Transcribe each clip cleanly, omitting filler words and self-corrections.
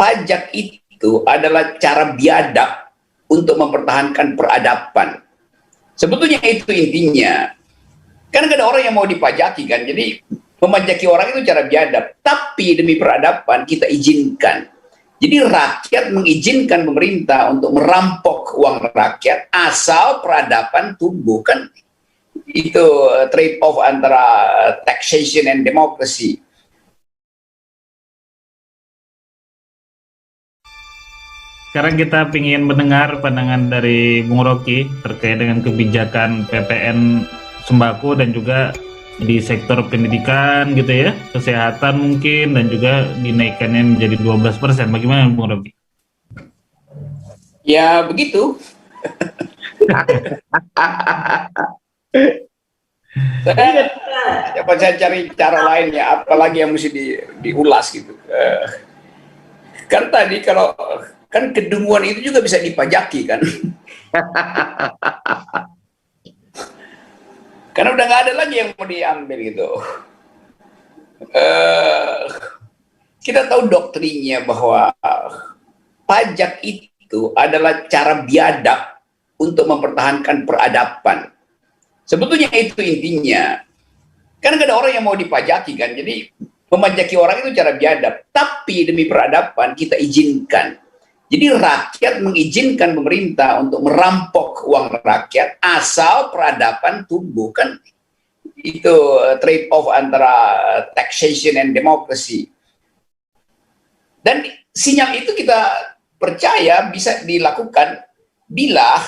pajak itu adalah cara biadab untuk mempertahankan peradaban. Sebetulnya itu intinya. Kan gak ada orang yang mau dipajaki kan, jadi memajaki orang itu cara biadab. Tapi demi peradaban kita izinkan. Jadi rakyat mengizinkan pemerintah untuk merampok uang rakyat asal peradaban tumbuh. Kan itu trade off antara taxation and democracy. Sekarang kita ingin mendengar pandangan dari Bung Rocky terkait dengan kebijakan PPN sembako dan juga di sektor pendidikan gitu ya, kesehatan mungkin, dan juga dinaikannya menjadi 12%. Bagaimana Bung Rocky? Ya begitu. Saya cari cara lain ya, apalagi yang mesti diulas gitu. Kan tadi kalau kan kedunguan itu juga bisa dipajaki kan. Karena udah nggak ada lagi yang mau diambil gitu. Kita tahu doktrinnya bahwa pajak itu adalah cara biadab untuk mempertahankan peradaban. Sebetulnya itu intinya. Kan gak ada orang yang mau dipajaki kan, jadi memajaki orang itu cara biadab. Tapi demi peradaban kita izinkan. Jadi rakyat mengizinkan pemerintah untuk merampok uang rakyat asal peradaban tumbuh. Kan itu trade off antara taxation and democracy. Dan sinyal itu kita percaya bisa dilakukan bila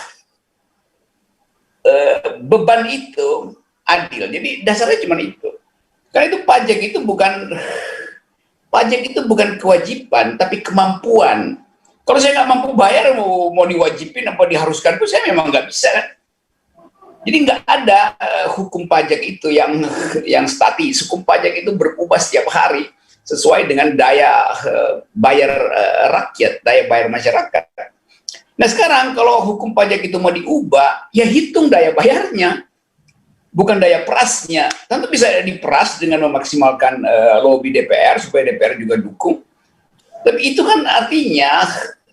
beban itu adil. Jadi dasarnya cuma itu. Karena itu pajak itu bukan kewajiban tapi kemampuan. Kalau saya nggak mampu bayar, mau diwajibin apa diharuskan pun saya memang nggak bisa kan. Jadi nggak ada hukum pajak itu yang statis. Hukum pajak itu berubah setiap hari sesuai dengan daya bayar rakyat, daya bayar masyarakat. Nah sekarang kalau hukum pajak itu mau diubah, ya hitung daya bayarnya, bukan daya perasnya. Tentu bisa diperas dengan memaksimalkan lobby DPR supaya DPR juga dukung. Tapi itu kan artinya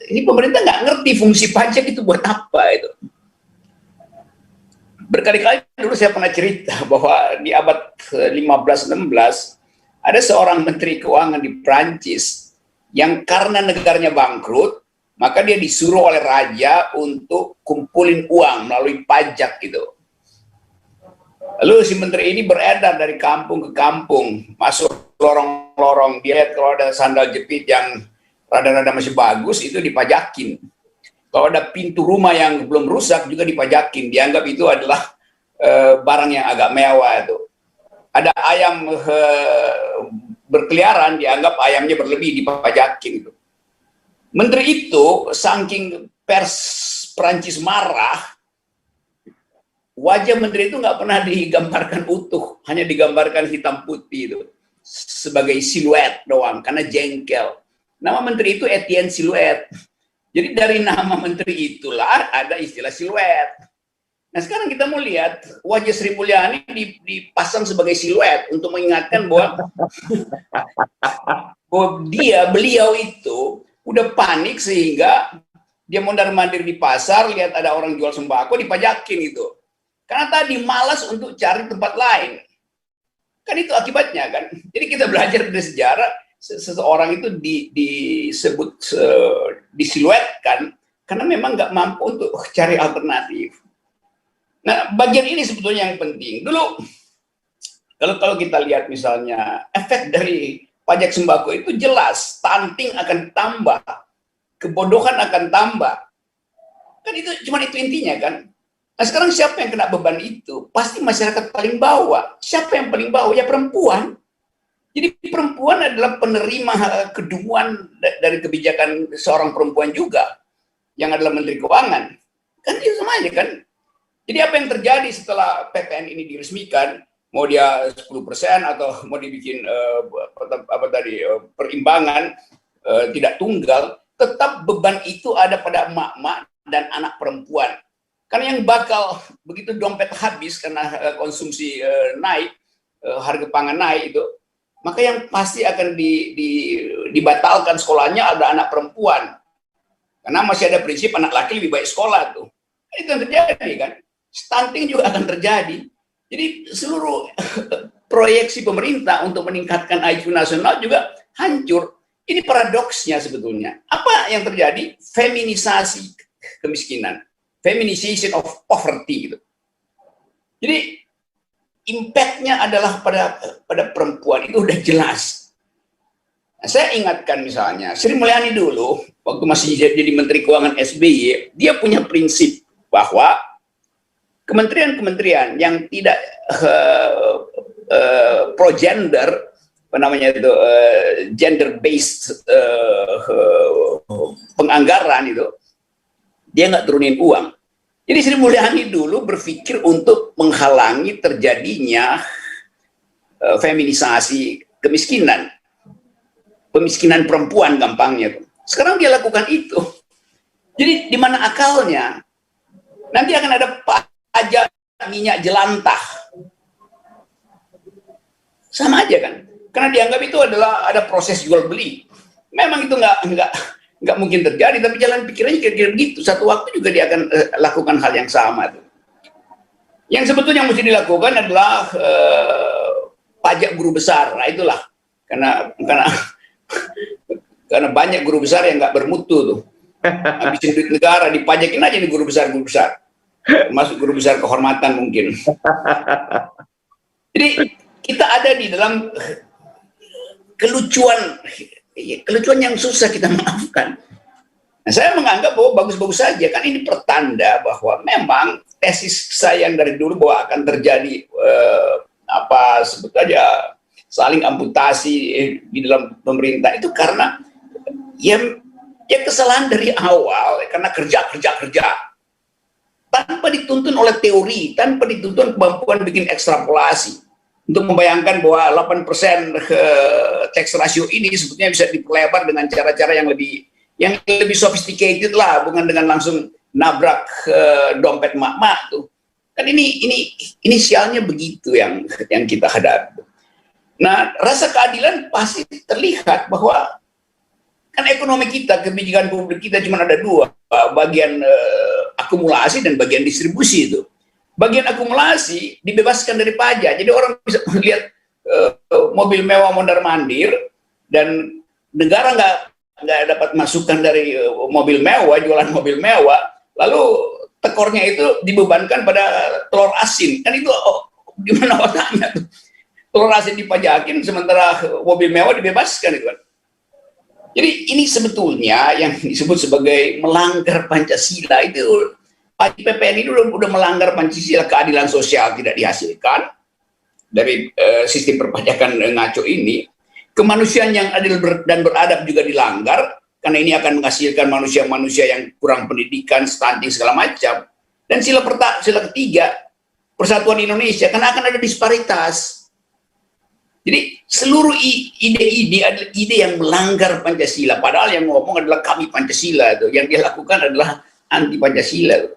ini pemerintah nggak ngerti fungsi pajak itu buat apa itu. Berkali-kali dulu saya pernah cerita bahwa di abad 15-16 ada seorang menteri keuangan di Prancis yang karena negaranya bangkrut, maka dia disuruh oleh raja untuk kumpulin uang melalui pajak gitu. Lalu si menteri ini beredar dari kampung ke kampung, masuk lorong-lorong, dia lihat kalau ada sandal jepit yang rada-rada masih bagus itu dipajakin. Kalau ada pintu rumah yang belum rusak juga dipajakin, dianggap itu adalah barang yang agak mewah itu. Ada ayam berkeliaran, dianggap ayamnya berlebih, dipajakin itu. Menteri itu saking pers Prancis marah, wajah menteri itu nggak pernah digambarkan utuh, hanya digambarkan hitam putih itu sebagai siluet doang karena jengkel. Nama menteri itu Etienne Siluet. Jadi dari nama menteri itulah ada istilah siluet. Nah sekarang kita mau lihat wajah Sri Mulyani dipasang sebagai siluet untuk mengingatkan bahwa beliau itu udah panik sehingga dia mondar-mandir di pasar, lihat ada orang jual sembako dipajakin itu. Karena tadi malas untuk cari tempat lain. Kan itu akibatnya kan. Jadi kita belajar dari sejarah, seseorang itu disebut disiluetkan karena memang nggak mampu untuk cari alternatif. Nah, bagian ini sebetulnya yang penting. Dulu kalau kita lihat misalnya efek dari pajak sembako itu jelas, stunting akan tambah, kebodohan akan tambah. Kan itu cuma itu intinya kan. Nah sekarang siapa yang kena beban itu? Pasti masyarakat paling bawah. Siapa yang paling bawah? Ya perempuan. Jadi perempuan adalah penerima kedunguan dari kebijakan seorang perempuan juga, yang adalah Menteri Keuangan. Kan itu sama aja kan. Jadi apa yang terjadi setelah PPN ini diresmikan, mau dia 10% atau mau dibikin perimbangan tidak tunggal, tetap beban itu ada pada emak-emak dan anak perempuan. Karena yang bakal begitu dompet habis karena konsumsi naik, harga pangan naik itu, maka yang pasti akan dibatalkan sekolahnya ada anak perempuan. Karena masih ada prinsip anak laki lebih baik sekolah tuh. Itu yang terjadi kan. Stunting juga akan terjadi. Jadi seluruh proyeksi pemerintah untuk meningkatkan IQ nasional juga hancur. Ini paradoksnya sebetulnya. Apa yang terjadi? Feminisasi kemiskinan. Feminization of poverty gitu. Jadi impact-nya adalah pada perempuan itu udah jelas. Nah, saya ingatkan misalnya Sri Mulyani dulu waktu masih jadi Menteri Keuangan SBY, dia punya prinsip bahwa kementerian-kementerian yang tidak pro gender, apa namanya itu, gender based penganggaran itu, dia nggak turunin uang. Jadi Sri Mulyani dulu berpikir untuk menghalangi terjadinya feminisasi kemiskinan, pemiskinan perempuan gampangnya. Sekarang dia lakukan itu. Jadi di mana akalnya? Nanti akan ada pajak minyak jelantah. Sama aja kan? Karena dianggap itu adalah ada proses jual beli. Memang itu nggak mungkin terjadi, tapi jalan pikirannya kira-kira begitu. Satu waktu juga dia akan lakukan hal yang sama. Yang sebetulnya mesti dilakukan adalah pajak guru besar. Nah itulah karena banyak guru besar yang nggak bermutu tuh. Habisin duit negara, dipajakin aja nih guru besar, masuk guru besar kehormatan mungkin. Jadi kita ada di dalam kelucuan yang susah kita maafkan. Nah, saya menganggap bahwa bagus-bagus saja, kan ini pertanda bahwa memang tesis saya yang dari dulu bahwa akan terjadi sebut aja saling amputasi di dalam pemerintah itu karena ya kesalahan dari awal karena kerja tanpa dituntun oleh teori, tanpa dituntun kemampuan bikin ekstrapolasi. Untuk membayangkan bahwa 8% tax ratio ini sebetulnya bisa diperlebar dengan cara-cara yang lebih sophisticated lah, bukan dengan langsung nabrak dompet mak-mak tuh. Kan ini sialnya begitu yang kita hadapi. Nah, rasa keadilan pasti terlihat bahwa kan ekonomi kita, kebijakan publik kita cuma ada dua, bagian akumulasi dan bagian distribusi itu. Bagian akumulasi dibebaskan dari pajak, jadi orang bisa melihat mobil mewah mondar-mandir dan negara nggak dapat masukan dari mobil mewah, jualan mobil mewah, lalu tekornya itu dibebankan pada telur asin, kan itu gimana otaknya tuh? Telur asin dipajakin sementara mobil mewah dibebaskan itu kan. Jadi ini sebetulnya yang disebut sebagai melanggar Pancasila itu. PPN ini udah melanggar Pancasila, keadilan sosial tidak dihasilkan dari sistem perpajakan ngaco ini, kemanusiaan yang adil dan beradab juga dilanggar, karena ini akan menghasilkan manusia-manusia yang kurang pendidikan, stunting segala macam, dan sila ketiga, persatuan Indonesia, karena akan ada disparitas. Jadi seluruh ide-ide adalah ide yang melanggar Pancasila, padahal yang ngomong adalah kami Pancasila, yang dia lakukan adalah anti Pancasila.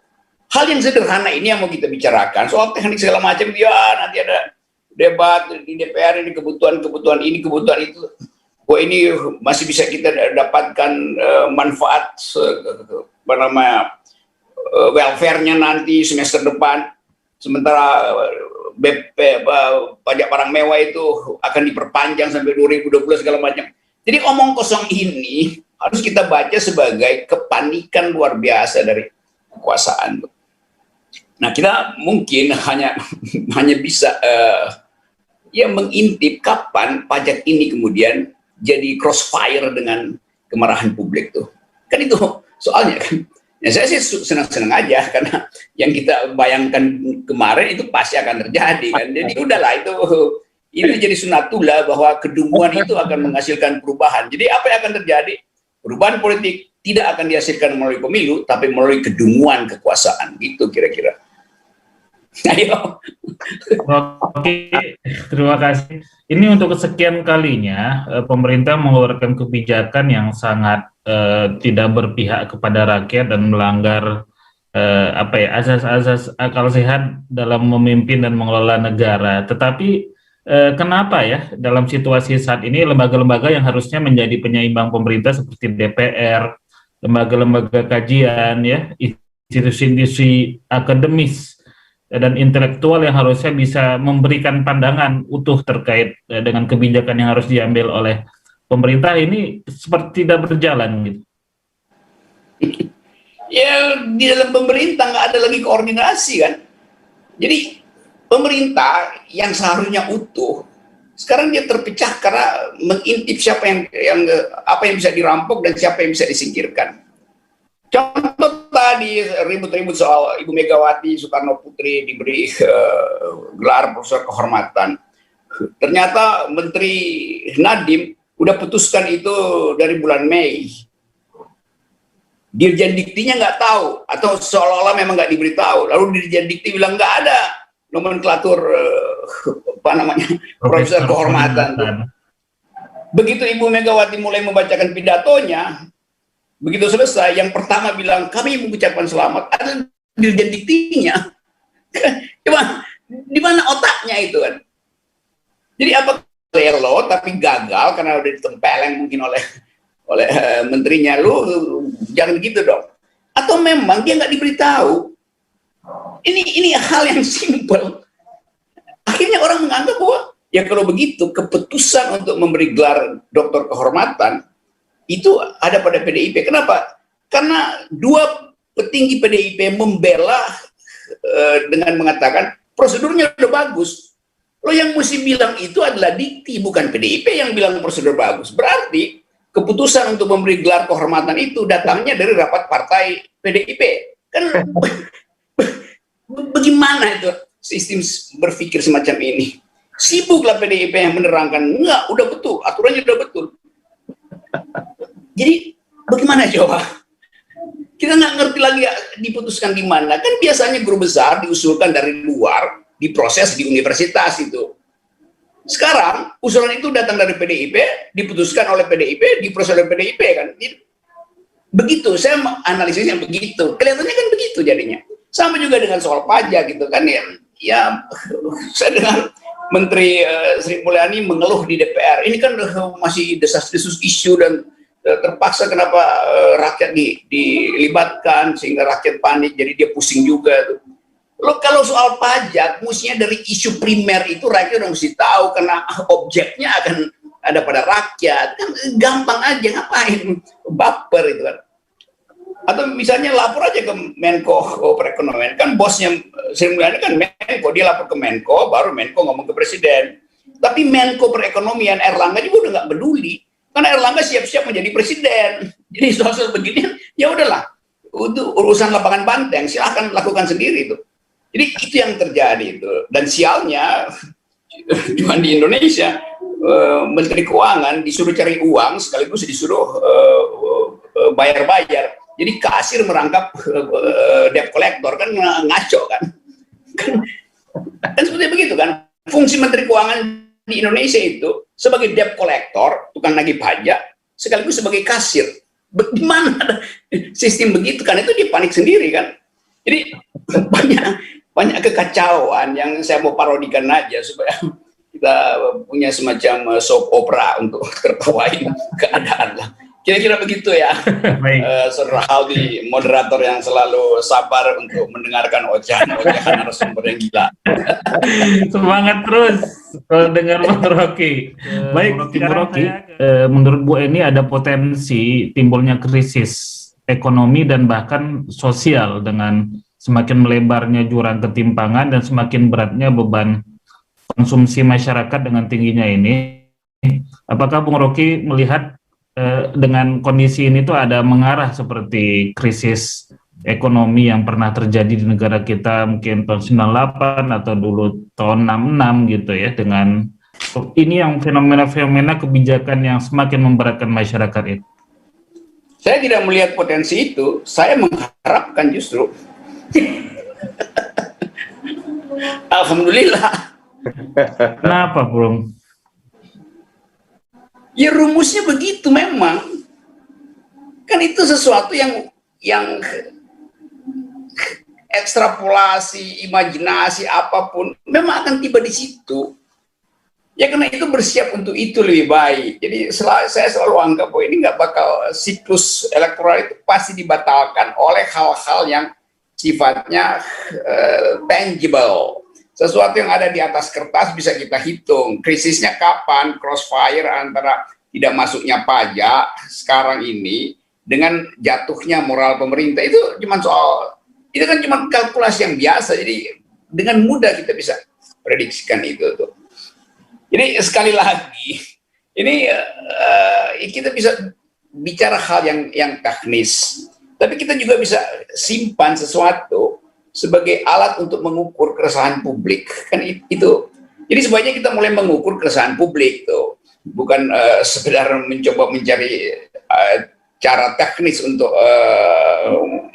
Hal yang sederhana ini yang mau kita bicarakan, soal teknik segala macam, ya nanti ada debat di DPR, ini kebutuhan ini, kebutuhan itu. Wah ini masih bisa kita dapatkan manfaat welfare-nya nanti semester depan. Sementara pajak barang mewah itu akan diperpanjang sampai 2020 segala macam. Jadi omong kosong ini harus kita baca sebagai kepanikan luar biasa dari kekuasaan. Nah, kita mungkin hanya bisa mengintip kapan pajak ini kemudian jadi crossfire dengan kemarahan publik tuh. Kan itu soalnya kan. Ya, saya sih senang-senang aja karena yang kita bayangkan kemarin itu pasti akan terjadi kan. Jadi udahlah itu jadi sunatullah bahwa kedunguan itu akan menghasilkan perubahan. Jadi apa yang akan terjadi? Perubahan politik tidak akan dihasilkan melalui pemilu, tapi melalui kedunguan kekuasaan. Gitu kira-kira. Ayo. Oke, terima kasih. Ini untuk kesekian kalinya pemerintah mengeluarkan kebijakan yang sangat tidak berpihak kepada rakyat dan melanggar asas-asas akal sehat dalam memimpin dan mengelola negara. Tetapi Kenapa ya dalam situasi saat ini lembaga-lembaga yang harusnya menjadi penyeimbang pemerintah seperti DPR, lembaga-lembaga kajian, ya, institusi-institusi akademis dan intelektual yang harusnya bisa memberikan pandangan utuh terkait dengan kebijakan yang harus diambil oleh pemerintah ini seperti tidak berjalan gitu. Ya di dalam pemerintah nggak ada lagi koordinasi kan. Jadi pemerintah yang seharusnya utuh sekarang dia terpecah karena mengintip siapa yang apa yang bisa dirampok dan siapa yang bisa disingkirkan. Contoh tadi ribut-ribut soal Ibu Megawati Soekarno Putri diberi gelar profesor kehormatan. Ternyata Menteri Nadiem udah putuskan itu dari bulan Mei. Dirjen Diktinya nggak tahu atau seolah-olah memang nggak diberitahu. Lalu Dirjen Dikti bilang nggak ada nomenklatur apa namanya profesor kehormatan. Begitu Ibu Megawati mulai membacakan pidatonya, begitu selesai, yang pertama bilang kami mengucapkan selamat adalah Dirjen Diktinya. Coba di mana otaknya itu kan? Jadi apa lelo tapi gagal karena udah ditempeleng mungkin oleh menterinya, lu jangan gitu dong. Atau memang dia nggak diberitahu. Ini hal yang simpel. Akhirnya orang menganggap bahwa ya kalau begitu keputusan untuk memberi gelar doktor kehormatan itu ada pada PDIP. Kenapa? Karena dua petinggi PDIP membela dengan mengatakan prosedurnya udah bagus. Lo yang mesti bilang itu adalah Dikti, bukan PDIP yang bilang prosedur bagus. Berarti keputusan untuk memberi gelar kehormatan itu datangnya dari rapat partai PDIP. Kan bagaimana itu sistem berpikir semacam ini? Sibuklah PDIP yang menerangkan, enggak, udah betul, aturannya udah betul. Jadi bagaimana coba? Kita nggak ngerti lagi diputuskan gimana. Kan biasanya guru besar diusulkan dari luar, diproses di universitas itu. Sekarang usulan itu datang dari PDIP, diputuskan oleh PDIP, diproses oleh PDIP kan. Begitu, saya analisisnya begitu. Kelihatannya kan begitu jadinya. Sama juga dengan soal pajak gitu kan ya saya dengar Menteri Sri Mulyani mengeluh di DPR. Ini kan masih desas-desus isu dan terpaksa kenapa rakyat dilibatkan sehingga rakyat panik, jadi dia pusing juga tuh. Lo kalau soal pajak, mestinya dari isu primer itu rakyat udah mesti tahu karena objeknya akan ada pada rakyat. Kan gampang aja, ngapain baper itu kan. Atau misalnya lapor aja ke Menko Perekonomian, kan bosnya Sri Mulyani kan Menko, dia lapor ke Menko, baru Menko ngomong ke Presiden. Tapi Menko Perekonomian Erlangga juga udah nggak peduli, karena Erlangga siap-siap menjadi presiden. Jadi soal-soal begini, ya udahlah, itu urusan lapangan banteng, silahkan lakukan sendiri itu. Jadi itu yang terjadi itu. Dan sialnya cuma di Indonesia Menteri Keuangan disuruh cari uang sekaligus disuruh bayar-bayar. Jadi kasir merangkap debt collector, kan ngaco kan. Kan seperti begitu kan. Fungsi Menteri Keuangan di Indonesia itu sebagai debt collector, tukang nagih pajak, sekaligus sebagai kasir. Di mana ada sistem begitu kan, itu dia panik sendiri kan. Jadi banyak kekacauan yang saya mau parodikan aja supaya kita punya semacam soap opera untuk tertawain keadaan lah. Kira-kira begitu ya. Saudara Aldi, moderator yang selalu sabar untuk mendengarkan ocehan-ocehan narasumber yang gila. Semangat terus kalau dengar Bung Rocky. Baik, Bung Rocky, menurut Bu Eni ada potensi timbulnya krisis ekonomi dan bahkan sosial dengan semakin melebarnya jurang ketimpangan dan semakin beratnya beban konsumsi masyarakat dengan tingginya ini. Apakah Bung Rocky melihat dengan kondisi ini tuh ada mengarah seperti krisis ekonomi yang pernah terjadi di negara kita mungkin tahun 98 atau dulu tahun 66 gitu ya, dengan ini yang fenomena-fenomena kebijakan yang semakin memberatkan masyarakat itu? Saya tidak melihat potensi itu, saya mengharapkan justru. Alhamdulillah. Kenapa, Bro? Ya rumusnya begitu memang. Kan itu sesuatu yang ekstrapolasi, imajinasi apapun memang akan tiba di situ. Ya karena itu bersiap untuk itu lebih baik. Jadi saya selalu anggap bahwa ini nggak bakal siklus elektoral itu pasti dibatalkan oleh hal-hal yang sifatnya tangible. Sesuatu yang ada di atas kertas bisa kita hitung. Krisisnya kapan? Crossfire antara tidak masuknya pajak sekarang ini dengan jatuhnya moral pemerintah itu kan cuma kalkulasi yang biasa. Jadi dengan mudah kita bisa prediksikan itu tuh. Jadi sekali lagi, ini kita bisa bicara hal yang teknis, tapi kita juga bisa simpan sesuatu sebagai alat untuk mengukur keresahan publik, kan itu. Jadi sebaiknya kita mulai mengukur keresahan publik tuh, bukan sekedar mencoba mencari cara teknis untuk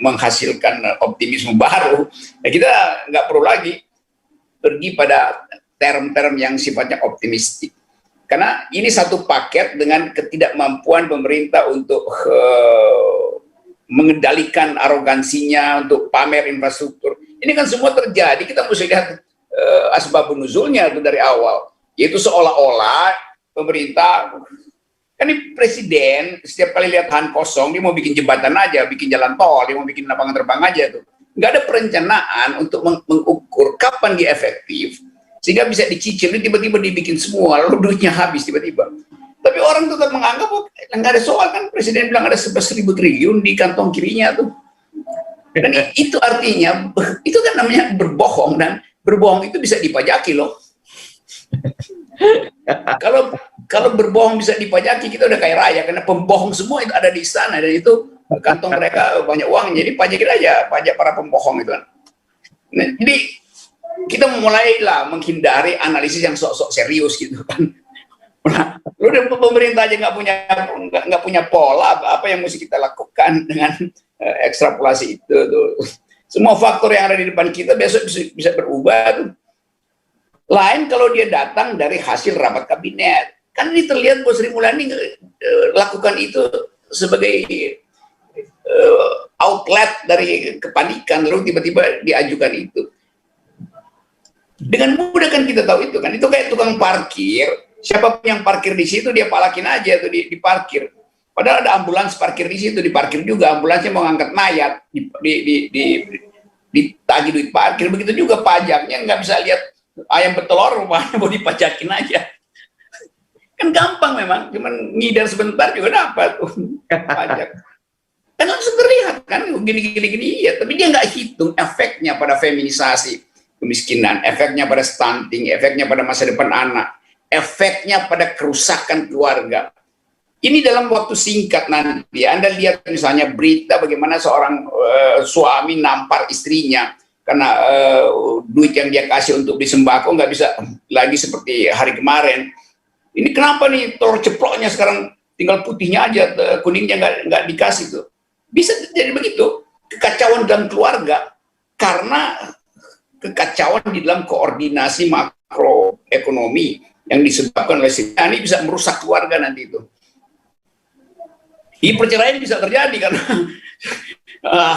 menghasilkan optimisme baru. Ya kita nggak perlu lagi pergi pada term-term yang sifatnya optimistik. Karena ini satu paket dengan ketidakmampuan pemerintah untuk mengendalikan arogansinya, untuk pamer infrastruktur. Ini kan semua terjadi, kita mesti lihat asbabun nuzulnya itu dari awal. Yaitu seolah-olah pemerintah, kan ini presiden setiap kali lihat lahan kosong, dia mau bikin jembatan aja, bikin jalan tol, dia mau bikin lapangan terbang aja tuh. Nggak ada perencanaan untuk mengukur kapan dia efektif, sehingga bisa dicicil, tiba-tiba dibikin semua, lalu duitnya habis tiba-tiba. Tapi orang tetap menganggap, oh, nggak ada soal kan, presiden bilang ada 11.000 triliun di kantong kirinya tuh. Dan itu artinya, itu kan namanya berbohong, dan berbohong itu bisa dipajaki loh. Kalau berbohong bisa dipajaki, kita udah kaya raya, karena pembohong semua itu ada di sana, dan itu kantong mereka banyak uang, jadi pajakin aja, pajak para pembohong itu kan. Nah, jadi kita mulailah menghindari analisis yang sok-sok serius gitu kan. Nah, lu dan pemerintah aja nggak punya pola apa yang mesti kita lakukan dengan ekstrapolasi itu tuh. Semua faktor yang ada di depan kita besok bisa berubah tuh. Lain kalau dia datang dari hasil rapat kabinet. Kan ini terlihat bahwa Sri Mulyani lakukan itu sebagai outlet dari kepanikan, lalu tiba-tiba diajukan itu. Dengan mudah kan kita tahu itu kan, itu kayak tukang parkir, siapapun yang parkir di situ dia palakin aja tuh di parkir. Padahal ada ambulans parkir di situ, diparkir juga, ambulansnya mau ngangkat mayat, ditagih duit parkir. Begitu juga pajaknya, nggak bisa lihat ayam bertelur rumahnya mau dipajakin aja. Kan gampang memang, cuman ngidar sebentar juga dapat pajak. Kan langsung terlihat kan gini iya, tapi dia nggak hitung efeknya pada feminisasi kemiskinan, efeknya pada stunting, efeknya pada masa depan anak, efeknya pada kerusakan keluarga. Ini dalam waktu singkat nanti, Anda lihat misalnya berita bagaimana seorang suami nampar istrinya karena duit yang dia kasih untuk beli sembako nggak bisa lagi seperti hari kemarin. Ini kenapa nih telur ceploknya sekarang tinggal putihnya aja, kuningnya nggak dikasih tuh. Bisa jadi begitu, kekacauan dalam keluarga karena kekacauan di dalam koordinasi makroekonomi yang disebabkan oleh ini bisa merusak keluarga nanti itu. Di perceraian bisa terjadi karena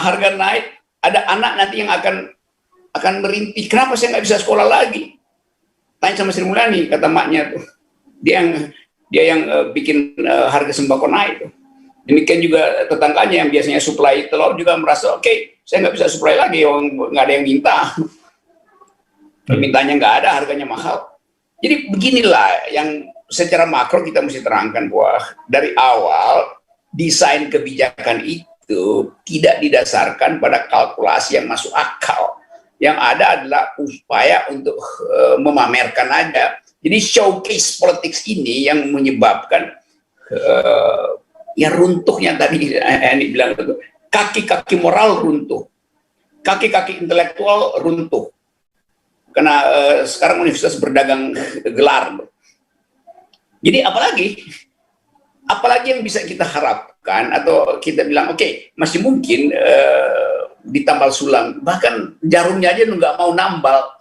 harga naik, ada anak nanti yang akan merintih, kenapa saya nggak bisa sekolah lagi? Tanya sama Sri Mulyani, kata maknya tuh, dia yang bikin harga sembako naik tuh. Demikian juga tetangganya yang biasanya suplai telur juga merasa oke, saya nggak bisa suplai lagi, nggak ada yang minta. Permintaannya nggak ada, harganya mahal. Jadi beginilah yang secara makro kita mesti terangkan bahwa dari awal desain kebijakan itu tidak didasarkan pada kalkulasi yang masuk akal. Yang ada adalah upaya untuk memamerkan aja. Jadi showcase politics ini yang menyebabkan ya runtuhnya tadi ini bilang itu, kaki-kaki moral runtuh, kaki-kaki intelektual runtuh. Karena sekarang universitas berdagang gelar. Jadi apalagi yang bisa kita harapkan atau kita bilang oke, masih mungkin ditambal sulam, bahkan jarumnya aja nggak mau nambal.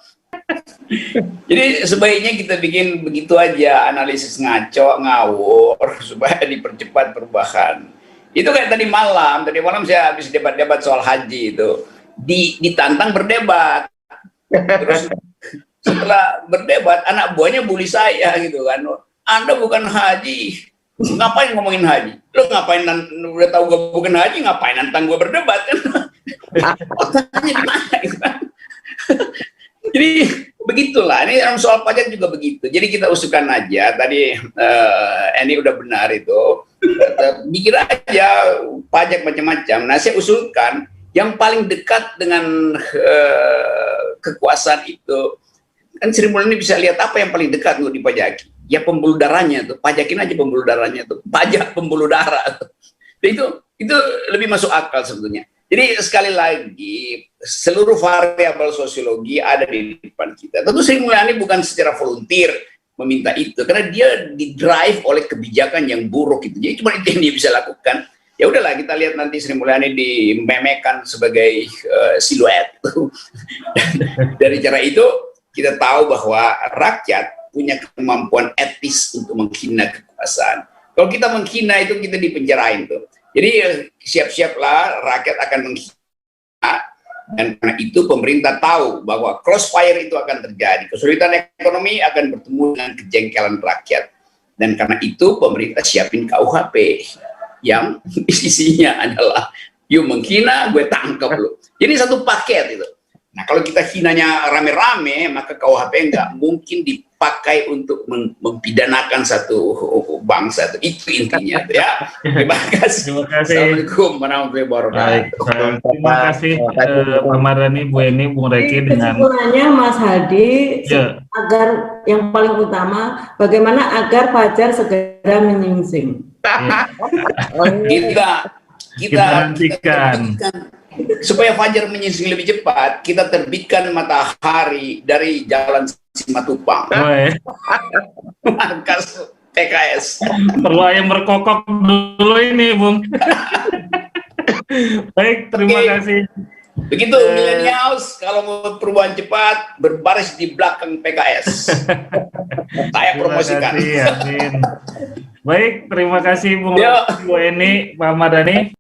Jadi sebaiknya kita bikin begitu aja analisis ngaco ngawur supaya dipercepat perubahan. Itu kayak tadi malam saya habis debat-debat soal haji itu ditantang berdebat. Terus setelah berdebat anak buahnya bully saya gitu kan. Anda bukan haji, ngapain ngomongin haji? Lo ngapain udah tahu gue bukan haji, ngapain nantang gue berdebat kan? Otaknya di mana gitu kan? Jadi begitulah, ini dalam soal pajak juga begitu. Jadi kita usulkan aja, tadi ini udah benar itu, bikin aja pajak macam-macam. Nah saya usulkan yang paling dekat dengan kekuasaan itu, kan Sri Mulyani bisa lihat apa yang paling dekat untuk dipajaki. Ya pembuluh darahnya tuh, pajakin aja pembuluh darahnya tuh, pajak pembuluh darah tuh. Itu lebih masuk akal sebetulnya. Jadi sekali lagi seluruh variabel sosiologi ada di depan kita. Tentu Sri Mulyani bukan secara volunteer meminta itu, karena dia didrive oleh kebijakan yang buruk itu. Jadi cuma itu yang dia bisa lakukan. Ya udahlah, kita lihat nanti Sri Mulyani dimemekan sebagai siluet. Dari cara itu kita tahu bahwa rakyat punya kemampuan etis untuk menghina kekuasaan. Kalau kita menghina itu kita dipenjarain tuh. Jadi siap-siaplah rakyat akan menghina, dan karena itu pemerintah tahu bahwa crossfire itu akan terjadi. Kesulitan ekonomi akan bertemu dengan kejengkelan rakyat. Dan karena itu pemerintah siapin KUHP yang isinya adalah yuk menghina, gue tangkap lo. Jadi satu paket itu. Nah kalau kita hinanya rame-rame, maka KUHP nggak mungkin dipakai untuk mempidanakan satu bangsa. Itu intinya ya. Terima kasih. Assalamualaikum warahmatullahi wabarakatuh. Terima kasih Pak Mardhani, Bu Eni, Bung Reki. Dengan kesimpulannya Mas Hadi, ya, agar yang paling utama bagaimana agar Fajar segera menyingsing. Kita nantikan. Supaya Fajar menyingsing lebih cepat, kita terbitkan matahari dari Jalan Simatupang. Markas PKS. Perlu ayam berkokok dulu ini, Bung. Baik, terima kasih. Begitu millennials, kalau mau perubahan cepat, berbaris di belakang PKS. Saya promosikan. Baik, terima kasih Bung Eni, Pak Mardhani.